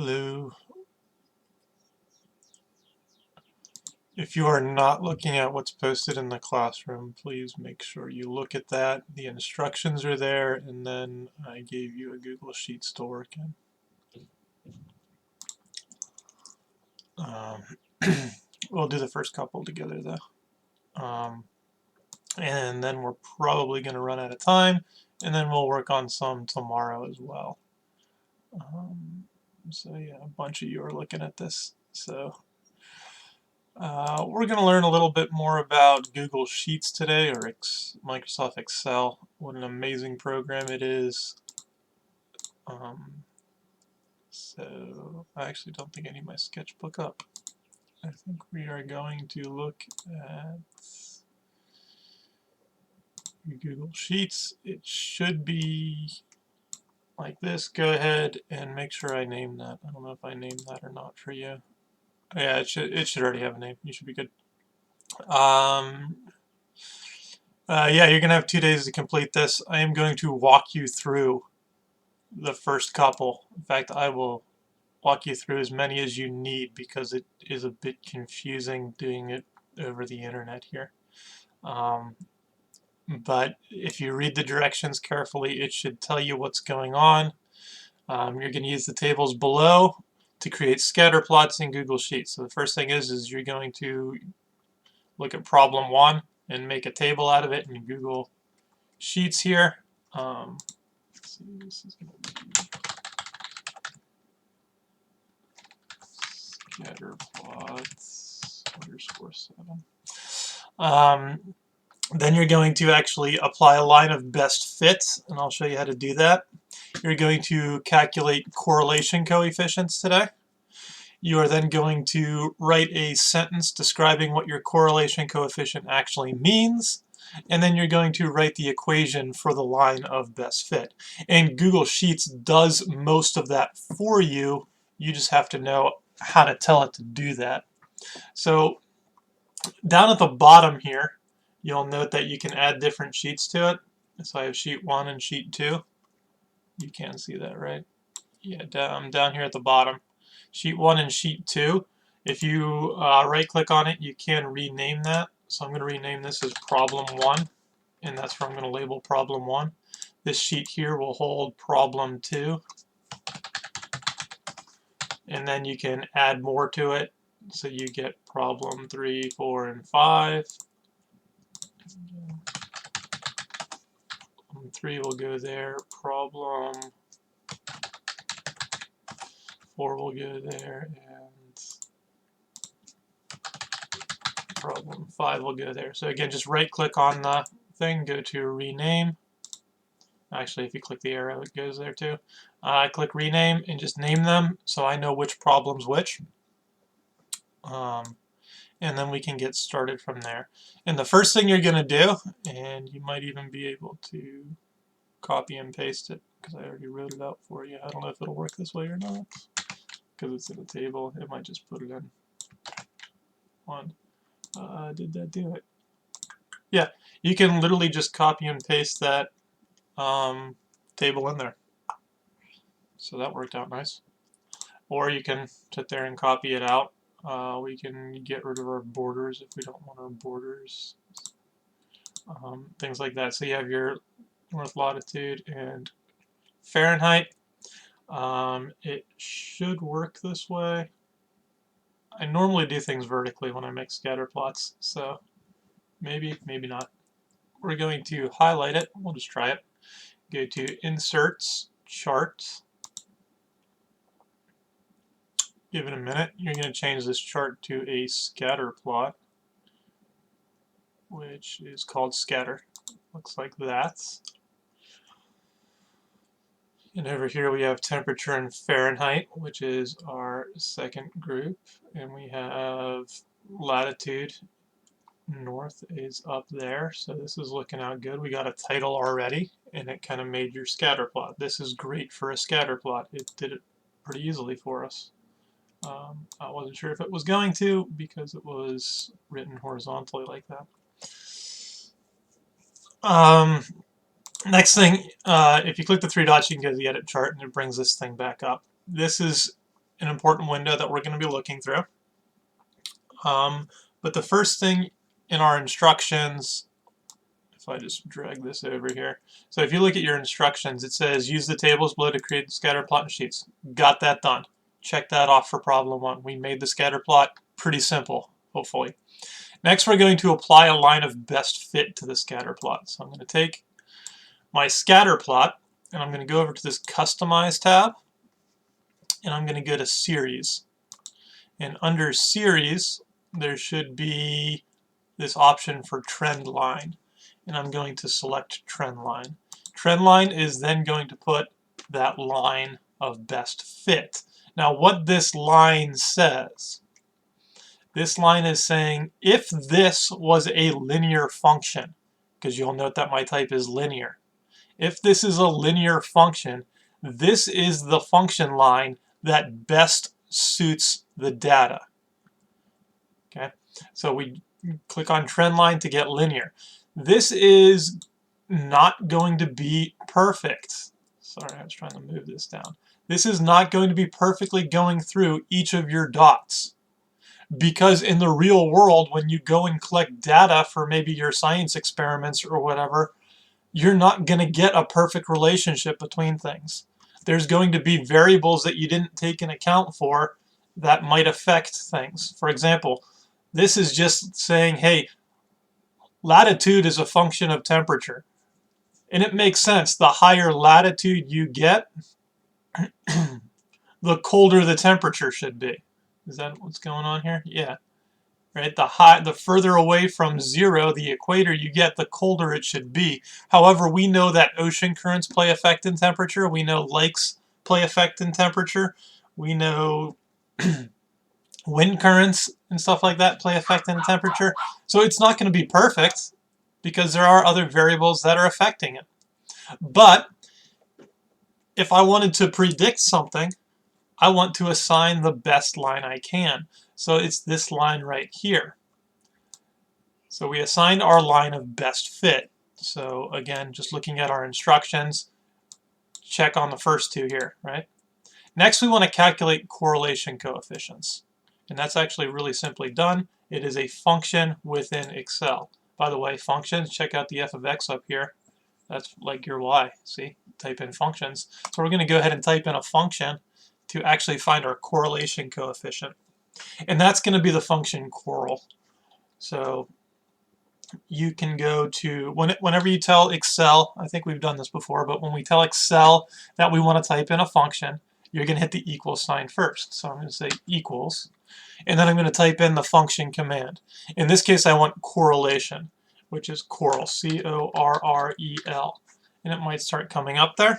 Hello. If you are not looking at what's posted in the classroom, please make sure you look at that. The instructions are there, and then I gave you a Google Sheets to work in. We'll do the first couple together though. And then we're probably going to run out of time, and then we'll work on some tomorrow as well. So yeah, a bunch of you are looking at this. So we're going to learn a little bit more about Google Sheets today, or Microsoft Excel. What an amazing program it is. So I actually don't think I need my sketchbook up. I think we are going to look at Google Sheets. It should be like this. Go ahead and make sure I name that. I don't know if I named that or not for you. Yeah, it should already have a name. You should be good. Yeah, you're going to have 2 days to complete this. I am going to walk you through the first couple. In fact, I will walk you through as many as you need because it is a bit confusing doing it over the internet here. But if you read the directions carefully, it should tell you what's going on. You're going to use the tables below to create scatter plots in Google Sheets. So the first thing is you're going to look at problem 1 and make a table out of it in Google Sheets here. Let's see, this is going to be scatterplots _7. Then you're going to actually apply a line of best fit, and I'll show you how to do that. You're going to calculate correlation coefficients today. You are then going to write a sentence describing what your correlation coefficient actually means, and then you're going to write the equation for the line of best fit. And Google Sheets does most of that for you. You just have to know how to tell it to do that. So down at the bottom here, you'll note that you can add different sheets to it. So I have sheet 1 and sheet 2. You can see that, right? Yeah, down here at the bottom. Sheet 1 and sheet 2. If you right-click on it, you can rename that. So I'm going to rename this as problem 1, and that's where I'm going to label problem 1. This sheet here will hold problem 2. And then you can add more to it. So you get problem 3, 4, and 5. 3 will go there. Problem 4 will go there. And problem 5 will go there. So again, just right click on the thing, go to rename. Actually, if you click the arrow, it goes there too. I click rename and just name them so I know which problem's which. And then we can get started from there. And the first thing you're going to do, and you might even be able to copy and paste it because I already wrote it out for you. I don't know if it'll work this way or not because it's in a table. It might just put it in one. Did that do it? Yeah, you can literally just copy and paste that table in there. So that worked out nice. Or you can sit there and copy it out. We can get rid of our borders if we don't want our borders. Things like that. So you have your north latitude and Fahrenheit. It should work this way. I normally do things vertically when I make scatter plots, so maybe not. We're going to highlight it. We'll just try it. Go to Inserts, Chart. Give it a minute. You're going to change this chart to a scatter plot, which is called scatter. Looks like that. And over here we have temperature in Fahrenheit, which is our second group. And we have latitude. North is up there, so this is looking out good. We got a title already, and it kind of made your scatter plot. This is great for a scatter plot. It did it pretty easily for us. I wasn't sure if it was going to because it was written horizontally like that. Next thing, if you click the 3 dots, you can go to the edit chart, and it brings this thing back up. This is an important window that we're going to be looking through. But the first thing in our instructions, if I just drag this over here, so if you look at your instructions, it says use the tables below to create scatter plot and sheets. Got that done. Check that off for problem 1. We made the scatter plot pretty simple, hopefully. Next, we're going to apply a line of best fit to the scatter plot. So I'm going to take my scatter plot, and I'm going to go over to this Customize tab, and I'm going to go to Series. And under Series, there should be this option for Trend Line. And I'm going to select Trend Line. Trend Line is then going to put that line of best fit. Now, what this line says, this line is saying if this was a linear function, because you'll note that my type is linear. If this is a linear function, this is the function line that best suits the data. Okay, so we click on trend line to get linear. This is not going to be perfect. Sorry, I was trying to move this down. This is not going to be perfectly going through each of your dots. Because in the real world, when you go and collect data for maybe your science experiments or whatever, you're not going to get a perfect relationship between things. There's going to be variables that you didn't take into account for that might affect things. For example, this is just saying, hey, latitude is a function of temperature. And it makes sense. The higher latitude you get, the colder the temperature should be. Is that what's going on here? Yeah. Right? The further away from zero, the equator you get, the colder it should be. However, we know that ocean currents play effect in temperature. We know lakes play effect in temperature. We know wind currents and stuff like that play effect in temperature. So it's not going to be perfect because there are other variables that are affecting it. But if I wanted to predict something, I want to assign the best line I can. So it's this line right here. So we assigned our line of best fit. So again, just looking at our instructions, check on the first two here, right? Next, we want to calculate correlation coefficients. And that's actually really simply done. It is a function within Excel. By the way, functions, check out the f of x up here. That's like your y, see? Type in functions. So we're going to go ahead and type in a function to actually find our correlation coefficient. And that's going to be the function coral. So you can go to, whenever you tell Excel, I think we've done this before, but when we tell Excel that we want to type in a function, you're going to hit the equal sign first. So I'm going to say equals, and then I'm going to type in the function command. In this case, I want correlation, which is coral, C-O-R-R-E-L. And it might start coming up there.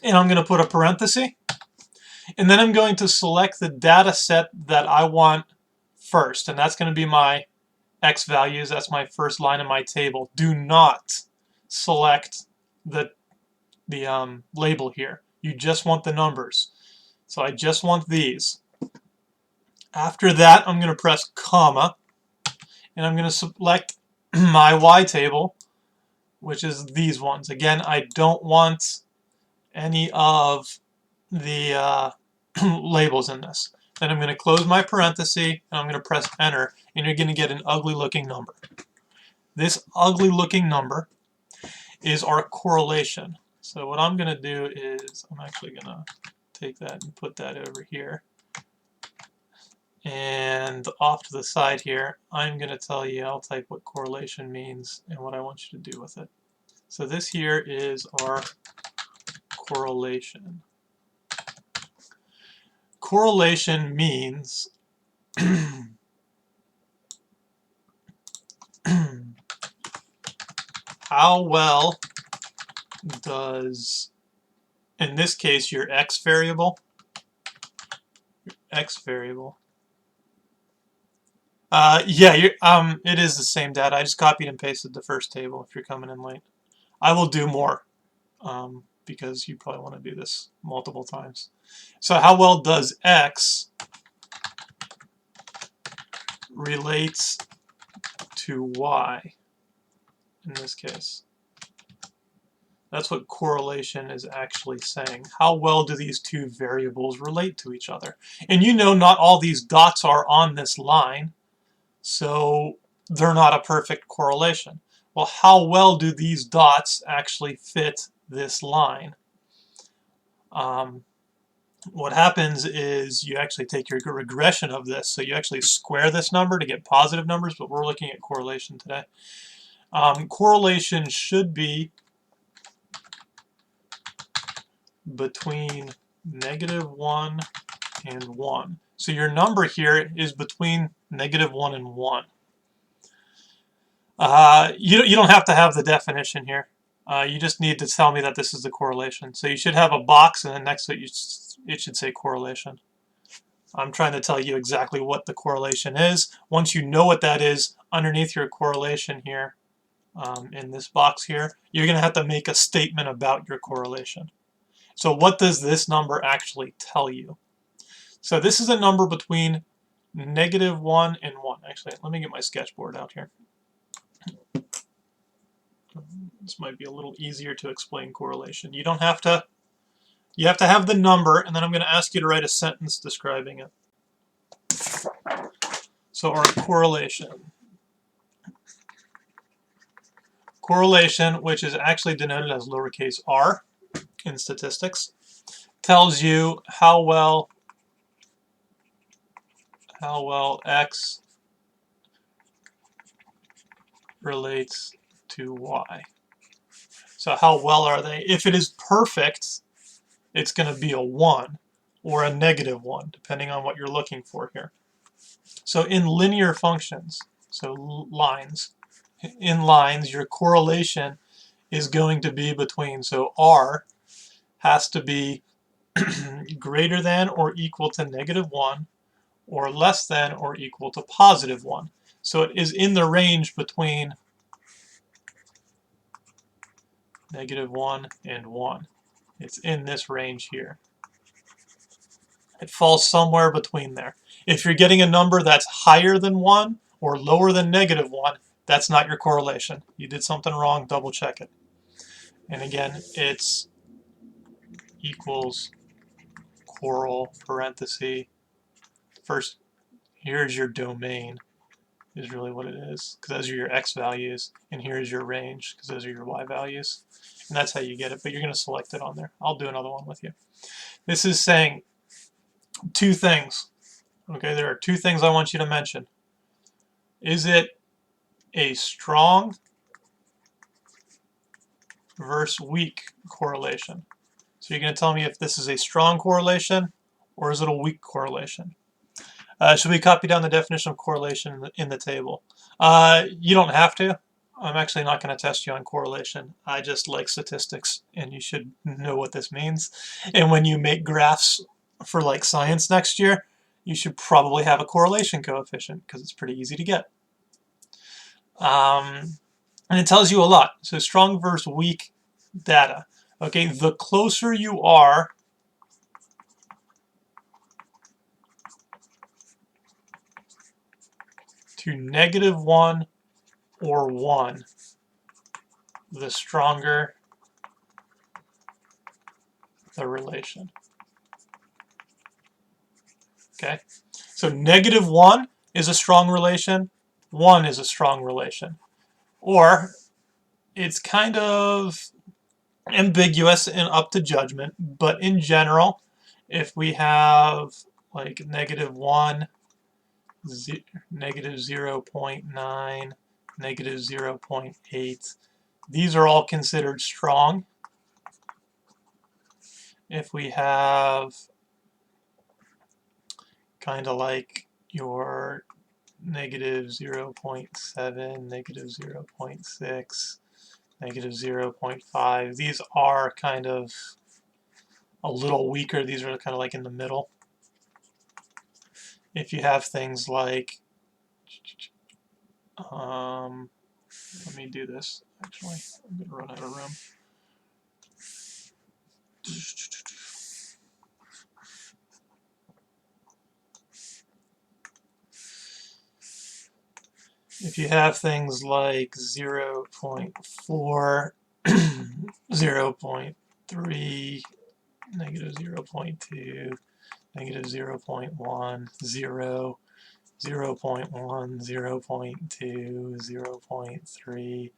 And I'm going to put a parenthesis. And then I'm going to select the data set that I want first. And that's going to be my X values. That's my first line in my table. Do not select the label here. You just want the numbers. So I just want these. After that, I'm going to press comma. And I'm going to select my Y table, which is these ones. Again, I don't want any of the labels in this. Then I'm going to close my parenthesis, and I'm going to press enter, and you're going to get an ugly looking number. This ugly looking number is our correlation. So what I'm going to do is I'm actually going to take that and put that over here. And off to the side here, I'm going to tell you, I'll type what correlation means and what I want you to do with it. So this here is our correlation. Correlation means how well does, in this case, your X variable, yeah, it is the same data. I just copied and pasted the first table if you're coming in late. I will do more because you probably want to do this multiple times. So how well does X relates to Y in this case? That's what correlation is actually saying. How well do these two variables relate to each other? And you know not all these dots are on this line, so they're not a perfect correlation. Well, how well do these dots actually fit this line? What happens is you actually take your regression of this, so you actually square this number to get positive numbers, but we're looking at correlation today. Correlation should be between -1 and 1. So your number here is between -1 and 1. You don't have to have the definition here. You just need to tell me that this is the correlation. So you should have a box, and then next to it, it should say correlation. I'm trying to tell you exactly what the correlation is. Once you know what that is, underneath your correlation here, in this box here, you're going to have to make a statement about your correlation. So what does this number actually tell you? So this is a number between -1 and 1. Actually, let me get my sketchboard out here. This might be a little easier to explain correlation. You don't have to, you have to have the number, and then I'm going to ask you to write a sentence describing it. So our correlation. Correlation, which is actually denoted as lowercase r in statistics, tells you how well x relates to y. So how well are they? If it is perfect, it's going to be a 1 or a -1, depending on what you're looking for here. So in linear functions, so lines, in lines, your correlation is going to be between, so r has to be greater than or equal to -1 or less than or equal to +1. So it is in the range between -1 and 1. It's in this range here. It falls somewhere between there. If you're getting a number that's higher than 1 or lower than -1, that's not your correlation. You did something wrong, double check it. And again, it's equals coral parenthesis. First, here's your domain, is really what it is, because those are your x values, and here's your range, because those are your y values. And that's how you get it, but you're going to select it on there. I'll do another one with you. This is saying two things. Okay, there are two things I want you to mention. Is it a strong versus weak correlation? So you're going to tell me if this is a strong correlation or is it a weak correlation? Should we copy down the definition of correlation in the table? You don't have to. I'm actually not going to test you on correlation. I just like statistics, and you should know what this means. And when you make graphs for like science next year, you should probably have a correlation coefficient because it's pretty easy to get. And it tells you a lot. So strong versus weak data. Okay, the closer you are to -1 or 1, the stronger the relation. Okay, so -1 is a strong relation, 1 is a strong relation. Or it's kind of ambiguous and up to judgment, but in general, if we have like -1, -0.9, -0.8, these are all considered strong. If we have kind of like your -0.7, -0.6, -0.5, these are kind of a little weaker. These are kind of like in the middle. If you have things like, let me do this actually, I'm going to run out of room. If you have things like 0.4, 0.3, negative 0.2, negative 0.1, 0, 0.1, 0.2, 0.3,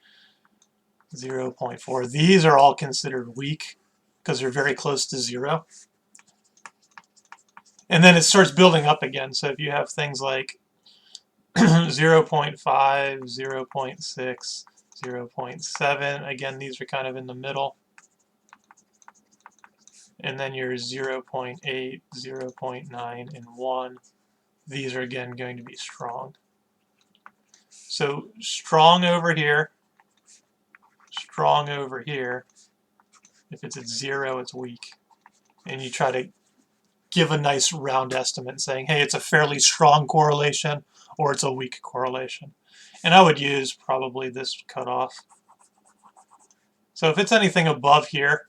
0.4. These are all considered weak because they're very close to 0. And then it starts building up again. So if you have things like 0.5, 0.6, 0.7, again, these are kind of in the middle. And then your 0.8, 0.9, and 1. These are, again, going to be strong. So strong over here, strong over here. If it's at 0, it's weak. And you try to give a nice round estimate saying, hey, it's a fairly strong correlation or it's a weak correlation. And I would use probably this cutoff. So if it's anything above here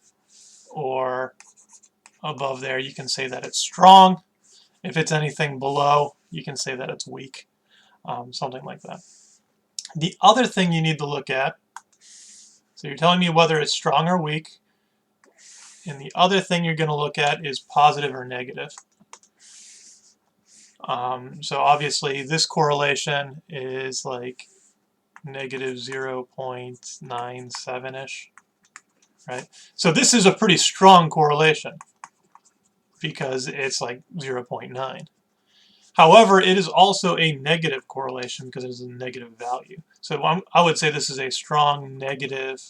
or above there, you can say that it's strong. If it's anything below, you can say that it's weak, something like that. The other thing you need to look at, so you're telling me whether it's strong or weak, and the other thing you're going to look at is positive or negative. So obviously this correlation is like negative 0.97-ish, right? So this is a pretty strong correlation because it's like 0.9. However, it is also a negative correlation because it is a negative value. So I would say this is a strong negative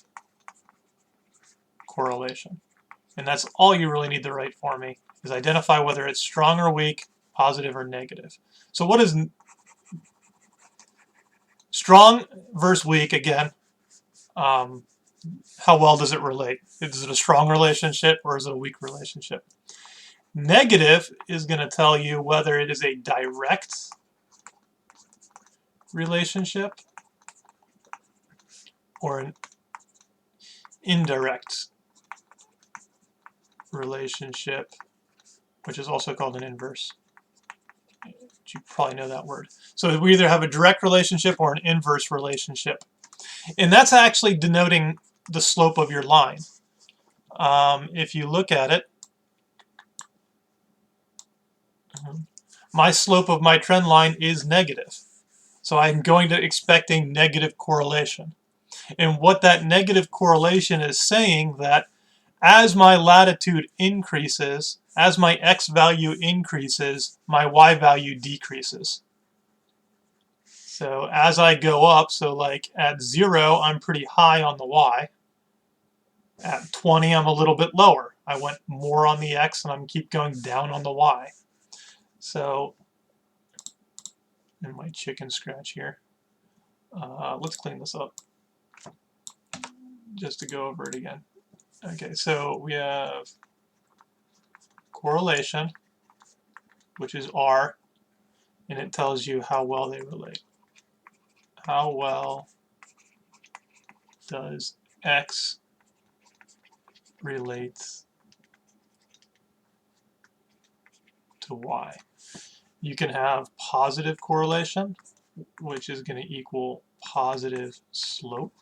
correlation. And that's all you really need to write for me, is identify whether it's strong or weak, positive or negative. So what is strong versus weak, again? How well does it relate? Is it a strong relationship or is it a weak relationship? Negative is going to tell you whether it is a direct relationship or an indirect relationship, which is also called an inverse. You probably know that word. So we either have a direct relationship or an inverse relationship. And that's actually denoting the slope of your line. If you look at it, my slope of my trend line is negative. So I'm going to expect a negative correlation. And what that negative correlation is saying that as my latitude increases, as my x value increases, my y value decreases. So as I go up, so like at 0, I'm pretty high on the y. At 20, I'm a little bit lower. I went more on the x and I'm keep going down on the y. So, and my chicken scratch here. Let's clean this up just to go over it again. Okay, so we have correlation, which is R, and it tells you how well they relate. How well does X relate to Y? You can have positive correlation, which is going to equal positive slope,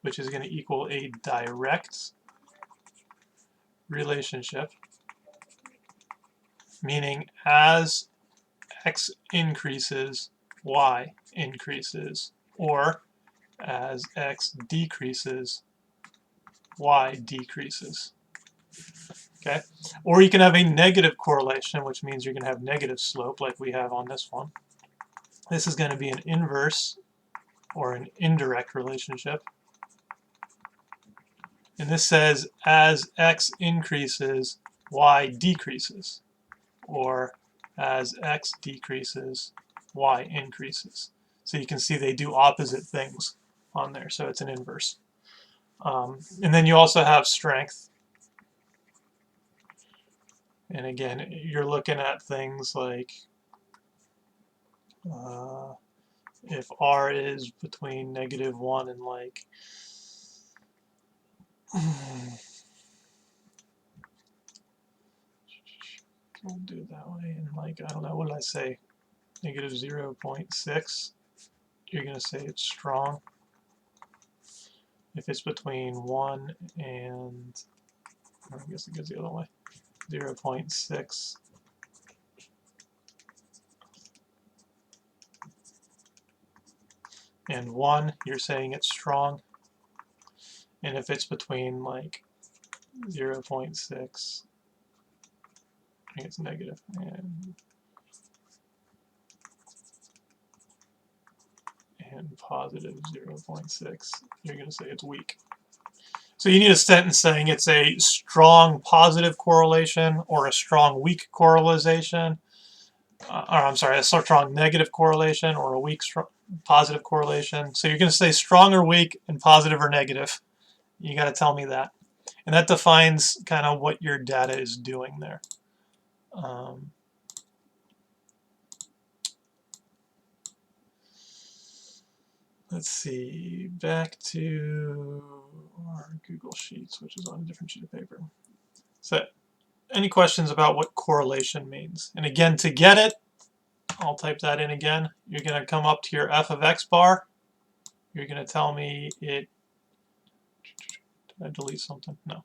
which is going to equal a direct relationship, meaning as X increases, Y increases, or as X decreases, Y decreases. Okay? Or you can have a negative correlation, which means you're going to have negative slope like we have on this one. This is going to be an inverse or an indirect relationship. And this says as X increases, Y decreases. Or as X decreases, Y increases. So you can see they do opposite things on there, so it's an inverse. And then you also have strength. And again, you're looking at things like if R is between -1 and like we'll do it that way, and like, I don't know, what did I say? -0.6, you're going to say it's strong. if it's between 1 and, I guess it goes the other way, 0.6 and 1, you're saying it's strong. And if it's between like 0.6, I think it's negative, and positive 0.6, you're going to say it's weak. So you need a sentence saying it's a strong positive correlation or a strong weak correlation, or I'm sorry, a strong negative correlation or a weak positive correlation. So you're going to say strong or weak and positive or negative. You got to tell me that. And that defines kind of what your data is doing there. Let's see, back to our Google Sheets, which is on a different sheet of paper. So any questions about what correlation means? And again, to get it, I'll type that in again. You're going to come up to your f of x bar. You're going to tell me it, did I delete something? No.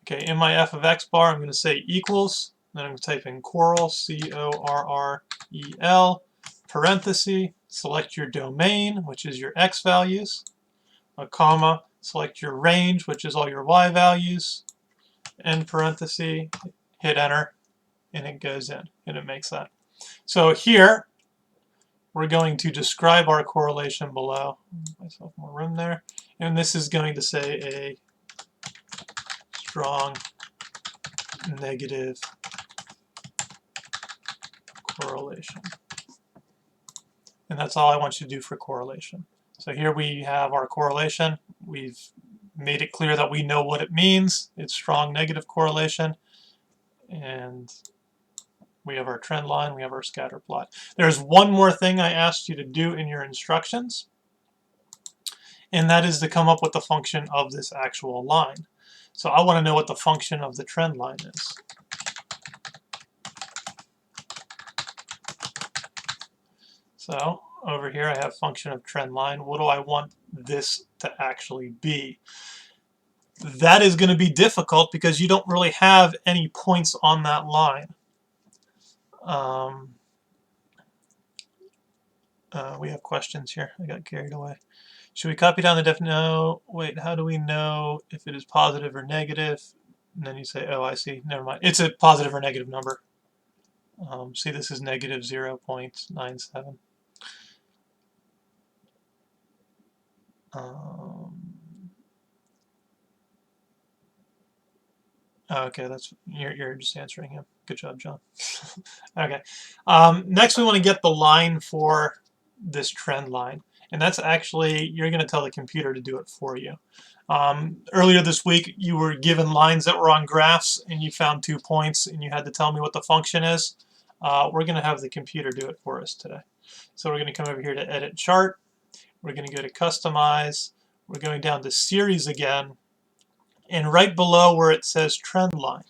Okay, in my f of x bar, I'm going to say equals, then I'm going to type in correl, C-O-R-R-E-L, parenthesis, select your domain, which is your x values, a comma, select your range, which is all your y values, end parenthesis, hit enter, and it goes in, and it makes that. So here, we're going to describe our correlation below. Myself more room there. And this is going to say a strong negative correlation. And that's all I want you to do for correlation. So here we have our correlation. We've made it clear that we know what it means. It's strong negative correlation. And we have our trend line, we have our scatter plot. There's one more thing I asked you to do in your instructions, and that is to come up with the function of this actual line. So I want to know what the function of the trend line is. So over here I have function of trend line. What do I want this to actually be? That is going to be difficult because you don't really have any points on that line. We have questions here. I got carried away. Should we copy down the definition? No, wait, how do we know if it is positive or negative? And then you say, oh, I see, never mind. It's a positive or negative number. See, this is negative 0.97. Okay, that's you're just answering him. Good job, John. Okay. Next, we want to get the line for this trend line, and that's actually you're going to tell the computer to do it for you. Earlier this week, you were given lines that were on graphs, and you found 2 points, and you had to tell me what the function is. We're going to have the computer do it for us today. So we're going to come over here to Edit Chart. We're going to go to Customize. We're going down to Series again. And right below where it says trend line,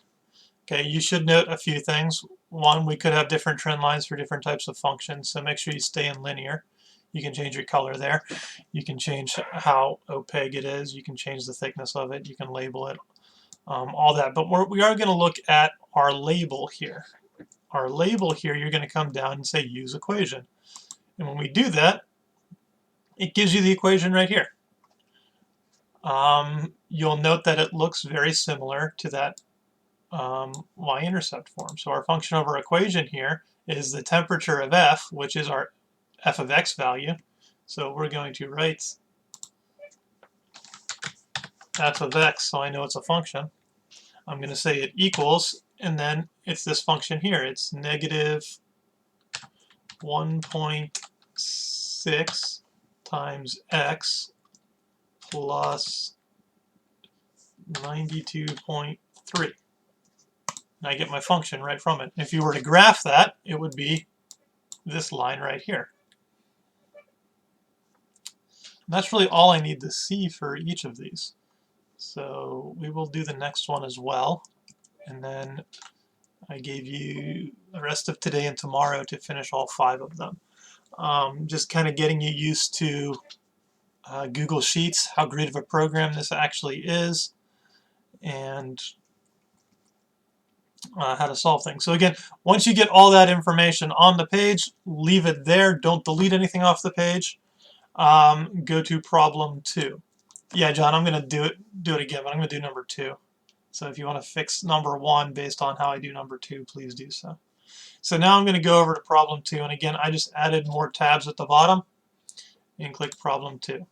okay, you should note a few things. One, we could have different trend lines for different types of functions, so make sure you stay in linear. You can change your color there. You can change how opaque it is. You can change the thickness of it. You can label it, all that. But we are going to look at our label here. Our label here, you're going to come down and say use equation. And when we do that, it gives you the equation right here. You'll note that it looks very similar to that y-intercept form. So our function over equation here is the temperature of f, which is our f of x value. So we're going to write f of x, so I know it's a function. I'm going to say it equals, and then it's this function here. It's negative 1.6 times x plus 92.3. And I get my function right from it. If you were to graph that, it would be this line right here. And that's really all I need to see for each of these. So we will do the next one as well. And then I gave you the rest of today and tomorrow to finish all 5 of them. Just kind of getting you used to Google Sheets, how great of a program this actually is, and how to solve things. So again, once you get all that information on the page, leave it there. Don't delete anything off the page. Go to problem 2. Yeah, John, I'm going to do it again, but I'm going to do number 2. So if you want to fix number 1 based on how I do number 2, please do so. So now I'm going to go over to problem 2, and again, I just added more tabs at the bottom and click problem 2.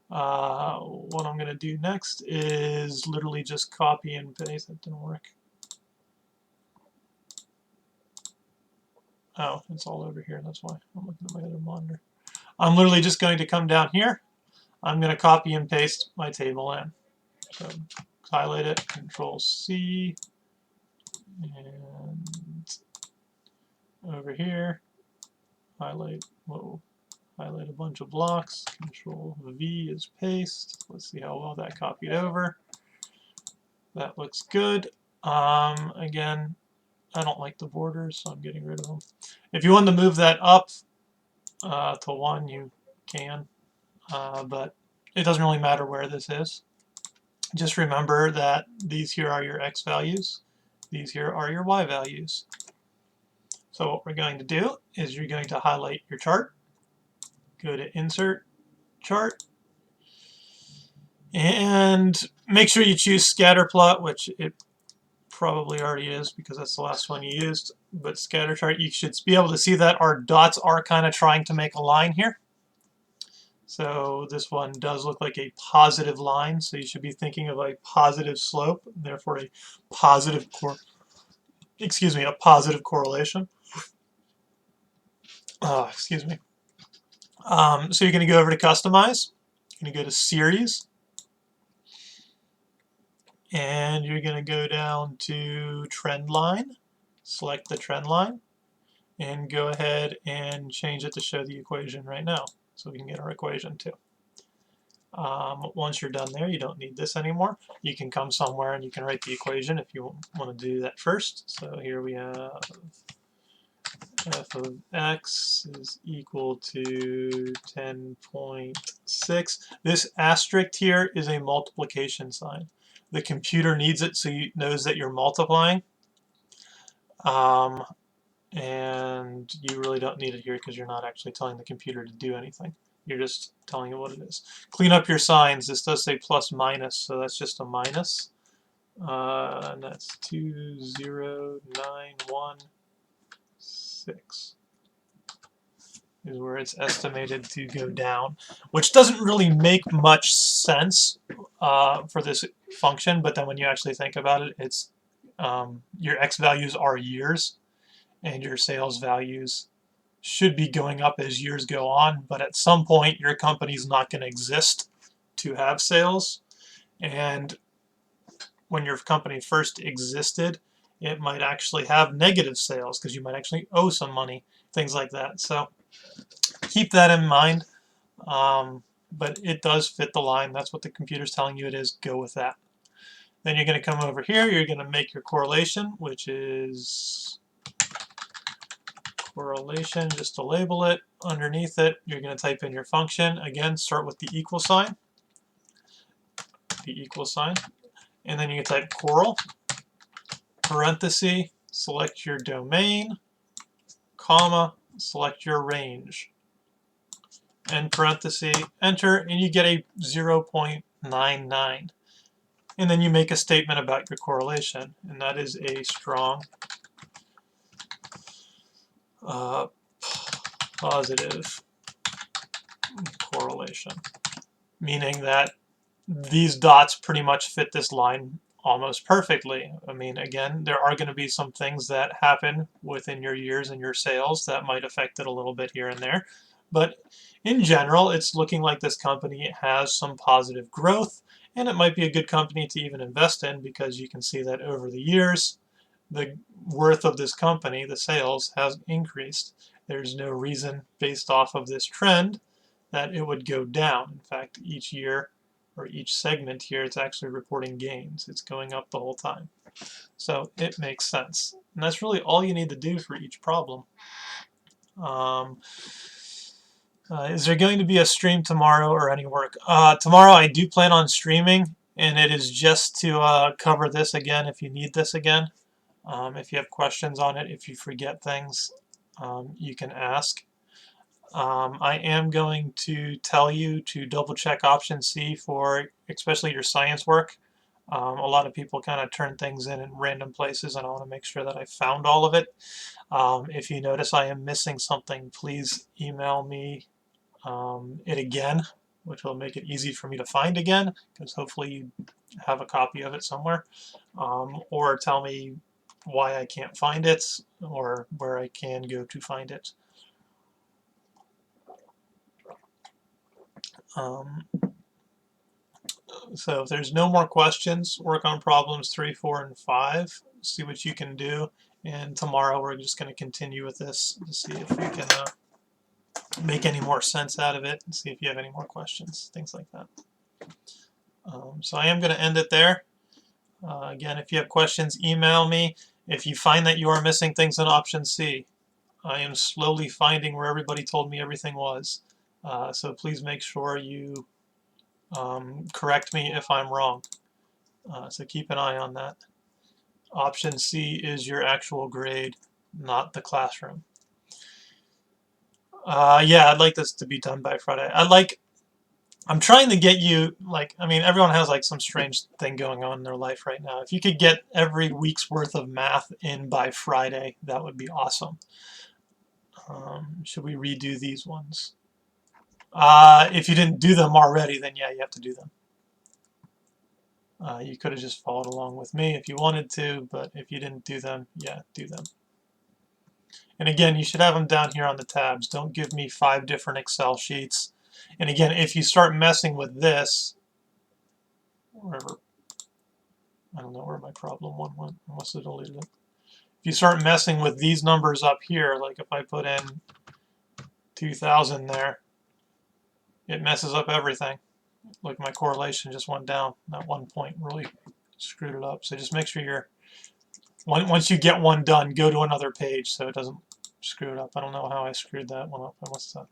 What I'm going to do next is literally just copy and paste. That didn't work. Oh, it's all over here. That's why I'm looking at my other monitor. I'm literally just going to come down here. I'm going to copy and paste my table in. So highlight it, Control C, and over here, highlight a bunch of blocks. Control V is paste. Let's see how well that copied over. That looks good. Again, I don't like the borders, so I'm getting rid of them. If you want to move that up to 1, you can, but it doesn't really matter where this is. Just remember that these here are your X values. These here are your Y values. So what we're going to do is you're going to highlight your chart, go to Insert, Chart, and make sure you choose Scatterplot, which it probably already is because that's the last one you used. But scatter chart, you should be able to see that our dots are kind of trying to make a line here. So this one does look like a positive line, so you should be thinking of a positive slope, therefore a positive a positive correlation. Excuse me. So you're going to go over to Customize. You're going to go to Series, and you're going to go down to Trend Line. Select the trend line, and go ahead and change it to show the equation right now, so we can get our equation too. Once you're done there, you don't need this anymore. You can come somewhere and you can write the equation if you want to do that first. So here we have f of x is equal to 10.6. This asterisk here is a multiplication sign. The computer needs it so it knows that you're multiplying. And you really don't need it here because you're not actually telling the computer to do anything. You're just telling it what it is. Clean up your signs. This does say plus minus, so that's just a minus. And that's 20916 is where it's estimated to go down, which doesn't really make much sense for this function, but then when you actually think about it, it's your x values are years, and your sales values should be going up as years go on, but at some point your company's not going to exist to have sales, and when your company first existed, it might actually have negative sales because you might actually owe some money, things like that. So keep that in mind, but it does fit the line. That's what the computer's telling you it is. Go with that. Then you're going to come over here, you're going to make your correlation, which is correlation, just to label it. Underneath it, you're going to type in your function. Again, start with the equal sign. And then you can type coral, parenthesis, select your domain, comma, select your range, and parenthesis, enter, and you get a 0.99. And then you make a statement about your correlation, and that is a strong positive correlation, meaning that these dots pretty much fit this line almost perfectly. I mean, again, there are going to be some things that happen within your years and your sales that might affect it a little bit here and there, but in general, it's looking like this company has some positive growth, and it might be a good company to even invest in because you can see that over the years, the worth of this company, the sales, has increased. There's no reason based off of this trend that it would go down. In fact, each year or each segment here, it's actually reporting gains. It's going up the whole time. So it makes sense. And that's really all you need to do for each problem. Is there going to be a stream tomorrow or any work? Tomorrow I do plan on streaming, and it is just to cover this again if you need this again. If you have questions on it, if you forget things, you can ask. I am going to tell you to double check option C for especially your science work. A lot of people kind of turn things in random places, and I want to make sure that I found all of it. If you notice I am missing something, please email me it again, which will make it easy for me to find again, because hopefully you have a copy of it somewhere, or tell me why I can't find it or where I can go to find it. So if there's no more questions, work on problems 3, 4, and 5. See what you can do. And tomorrow we're just going to continue with this to see if we can make any more sense out of it and see if you have any more questions, things like that. So I am going to end it there. Again, if you have questions, email me. If you find that you are missing things in option C, I am slowly finding where everybody told me everything was. So please make sure you correct me if I'm wrong. So keep an eye on that. Option C is your actual grade, not the classroom. Yeah, I'd like this to be done by Friday. I'm trying to get you, I mean, everyone has some strange thing going on in their life right now. If you could get every week's worth of math in by Friday, that would be awesome. Should we redo these ones? If you didn't do them already, then yeah, you have to do them. You could have just followed along with me if you wanted to, but if you didn't do them, yeah, do them. And again, you should have them down here on the tabs. Don't give me 5 different Excel sheets. And again, if you start messing with this, wherever, I don't know where my problem one went. I must have deleted it. If you start messing with these numbers up here, like if I put in 2000 there, it messes up everything. Like my correlation just went down. That 1 point really screwed it up. So just make sure you're, once you get one done, go to another page so it doesn't screw it up. I don't know how I screwed that one up. I must have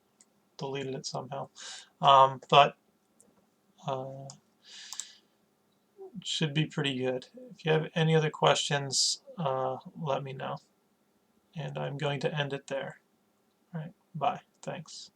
deleted it somehow. But should be pretty good. If you have any other questions, let me know. And I'm going to end it there. All right, bye. Thanks.